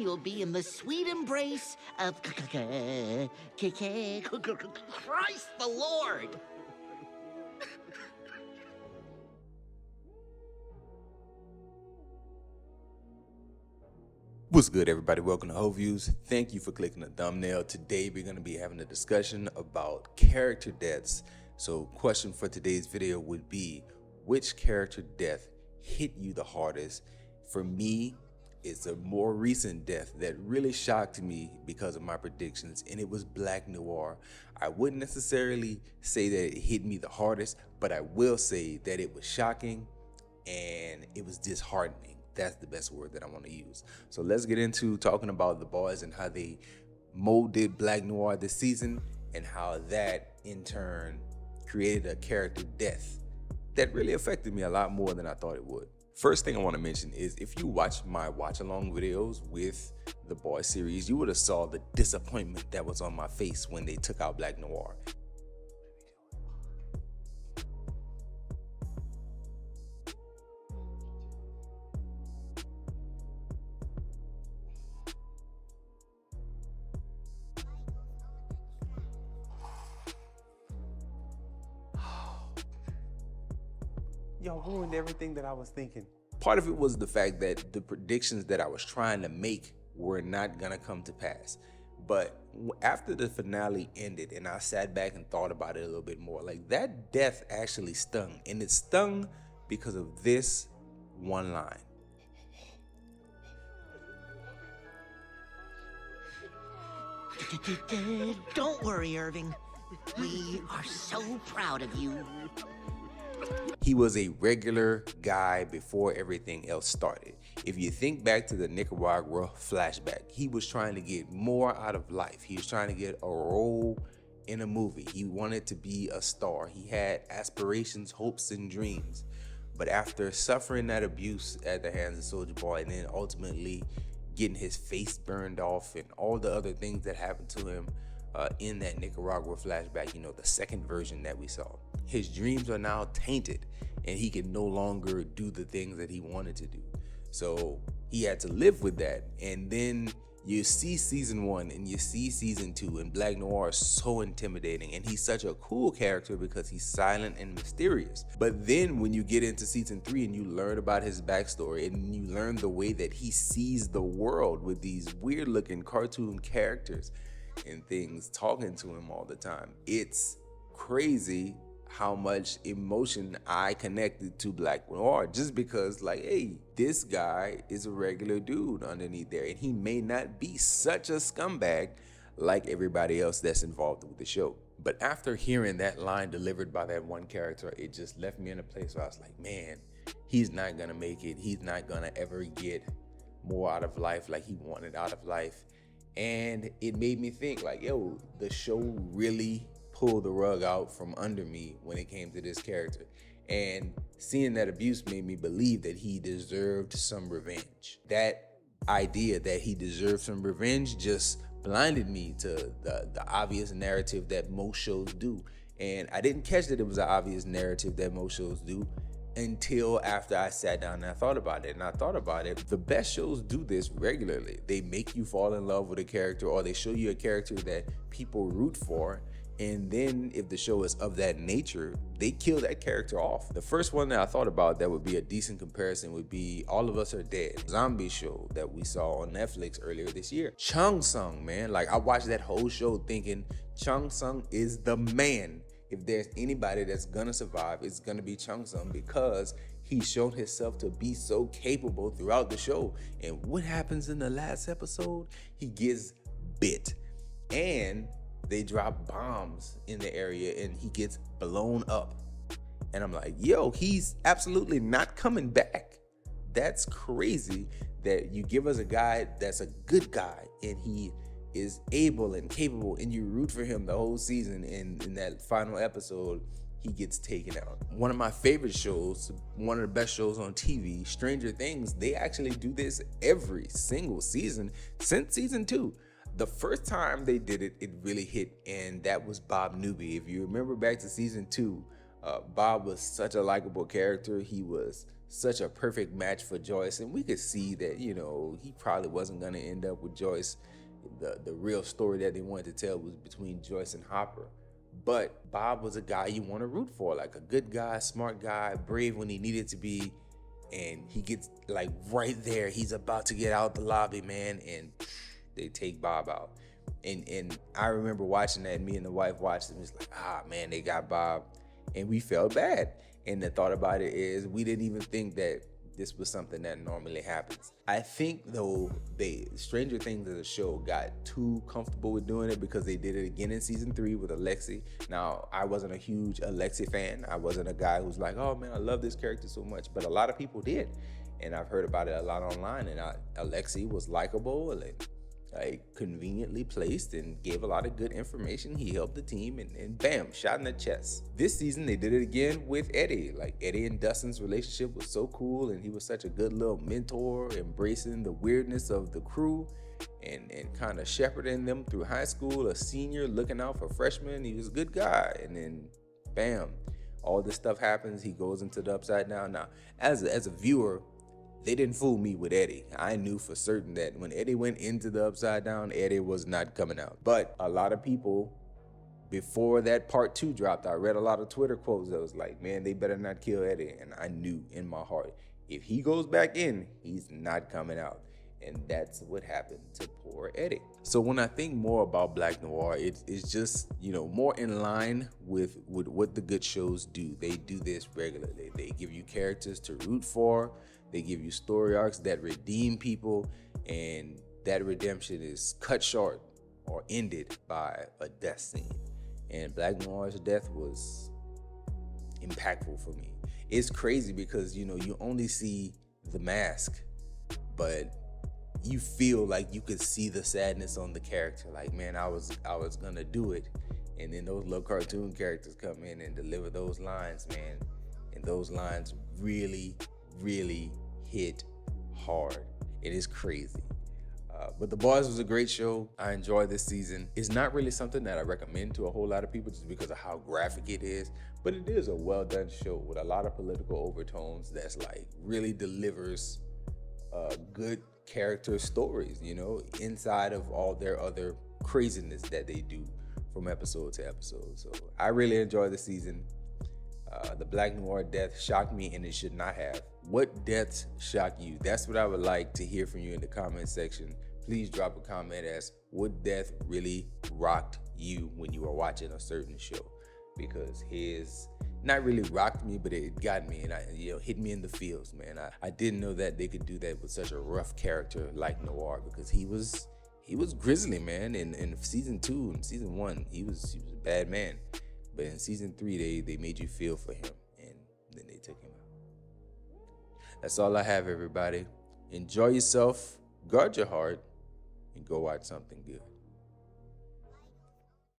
will be in the sweet embrace of Christ the Lord. What's good, everybody? Welcome to Ho Views. Thank you for clicking the thumbnail. Today we're going to be having a discussion about character deaths. So question for today's video would be, which character death hit you the hardest? For me, it's a more recent death that really shocked me because of my predictions, and it was Black Noir. I wouldn't necessarily say that it hit me the hardest, but I will say that it was shocking and it was disheartening. That's the best word that I want to use. So let's get into talking about the boys and how they molded Black Noir this season, and how that in turn created a character death that really affected me a lot more than I thought it would. First thing I want to mention is, if you watch my watch along videos with the Boys series, you would have saw the disappointment that was on my face when they took out Black Noir. Y'all ruined everything that I was thinking. Part of it was the fact that the predictions that I was trying to make were not gonna come to pass. But after the finale ended and I sat back and thought about it a little bit more, like, that death actually stung. And it stung because of this one line. Don't worry, Irving. We are so proud of you. He was a regular guy before everything else started. If you think back to the Nicaragua flashback, he was trying to get more out of life. He was trying to get a role in a movie. He wanted to be a star. He had aspirations, hopes, and dreams. But after suffering that abuse at the hands of Soulja Boy, and then ultimately getting his face burned off and all the other things that happened to him in that Nicaragua flashback, you know, the second version that we saw, his dreams are now tainted and he can no longer do the things that he wanted to do. So he had to live with that. And then you see season 1 and you see season 2, and Black Noir is so intimidating, and he's such a cool character because he's silent and mysterious. But then when you get into season 3 and you learn about his backstory, and you learn the way that he sees the world with these weird looking cartoon characters and things talking to him all the time, it's crazy how much emotion I connected to Black Noir, just because, like, hey, this guy is a regular dude underneath there, and he may not be such a scumbag like everybody else that's involved with the show. But after hearing that line delivered by that one character, it just left me in a place where I was like, man, he's not gonna make it. He's not gonna ever get more out of life like he wanted out of life. And it made me think, like, yo, the show really pulled the rug out from under me when it came to this character. And seeing that abuse made me believe that he deserved some revenge. That idea that he deserved some revenge just blinded me to the obvious narrative that most shows do. And I didn't catch that it was an obvious narrative that most shows do until after I sat down and I thought about it. And I thought about it, the best shows do this regularly. They make you fall in love with a character, or they show you a character that people root for. And then if the show is of that nature, they kill that character off. The first one that I thought about that would be a decent comparison would be All of Us Are Dead, zombie show that we saw on Netflix earlier this year. Chung Sung, man, like, I watched that whole show thinking Chung Sung is the man. If there's anybody that's gonna survive, it's gonna be Chung Sung, because he showed himself to be so capable throughout the show. And what happens in the last episode? He gets bit, and they drop bombs in the area and he gets blown up. And I'm like, yo, he's absolutely not coming back. That's crazy that you give us a guy that's a good guy and he is able and capable, and you root for him the whole season, and in that final episode he gets taken out. One of my favorite shows, one of the best shows on TV, Stranger Things, they actually do this every single season since season 2. The first time they did it, it really hit, and that was Bob Newby. If you remember back to season 2, Bob was such a likable character. He was such a perfect match for Joyce, and we could see that, you know, he probably wasn't going to end up with Joyce. The real story that they wanted to tell was between Joyce and Hopper. But Bob was a guy you want to root for, like a good guy, smart guy, brave when he needed to be. And he gets like right there. He's about to get out the lobby, man, and they take Bob out. And I remember watching that. Me and the wife watched it. It was like, man, they got Bob, and we felt bad. And the thought about it is, we didn't even think that this was something that normally happens. I think though, Stranger Things as a show got too comfortable with doing it, because they did it again in season 3 with Alexei. Now, I wasn't a huge Alexei fan. I wasn't a guy who's like, oh man, I love this character so much, but a lot of people did. And I've heard about it a lot online, and Alexei was likable and like conveniently placed and gave a lot of good information. He helped the team, and bam, shot in the chest. This season they did it again with Eddie. Like, Eddie and Dustin's relationship was so cool, and he was such a good little mentor, embracing the weirdness of the crew and kind of shepherding them through high school. A senior looking out for freshmen. He was a good guy. And then bam, all this stuff happens. He goes into the Upside Down. Now, as a viewer, they didn't fool me with Eddie. I knew for certain that when Eddie went into the Upside Down, Eddie was not coming out. But a lot of people, before that part 2 dropped, I read a lot of Twitter quotes that was like, man, they better not kill Eddie. And I knew in my heart, if he goes back in, he's not coming out. And that's what happened to poor Eddie. So when I think more about Black Noir, it's just, you know, more in line with what the good shows do. They do this regularly. They give you characters to root for. They give you story arcs that redeem people, and that redemption is cut short or ended by a death scene. And Black Noir's death was impactful for me. It's crazy because, you know, you only see the mask, but you feel like you could see the sadness on the character. Like, man, I was gonna do it. And then those little cartoon characters come in and deliver those lines, man. And those lines really hit hard. It is crazy. But The Boys was a great show. I enjoyed this season. It's not really something that I recommend to a whole lot of people just because of how graphic it is, but it is a well done show with a lot of political overtones that's like really delivers good character stories, you know, inside of all their other craziness that they do from episode to episode. So I really enjoyed the season. The Black Noir death shocked me, and it should not have. What deaths shock you? That's what I would like to hear from you in the comment section. Please drop a comment as what death really rocked you when you were watching a certain show, because his not really rocked me, but it got me, and hit me in the feels, man. I didn't know that they could do that with such a rough character like Noir, because he was grisly, man. In season 2 and season 1, he was a bad man. But in season 3, they made you feel for him, and then they took him out. That's all I have, everybody. Enjoy yourself, guard your heart, and go watch something good.